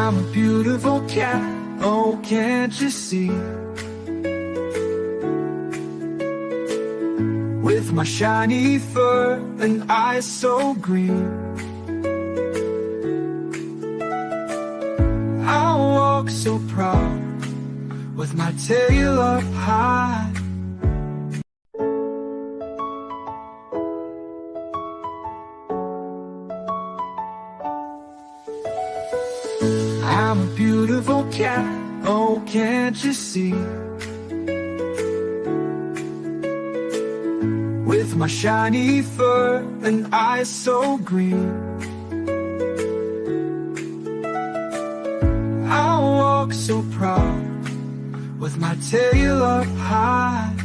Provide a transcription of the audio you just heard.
I'm a beautiful cat, oh can't you see? With my shiny fur and eyes so green, I walk so proud with my tail up high. I'm a beautiful cat, oh can't you see? With my shiny fur and eyes so green, I walk so proud with my tail up high.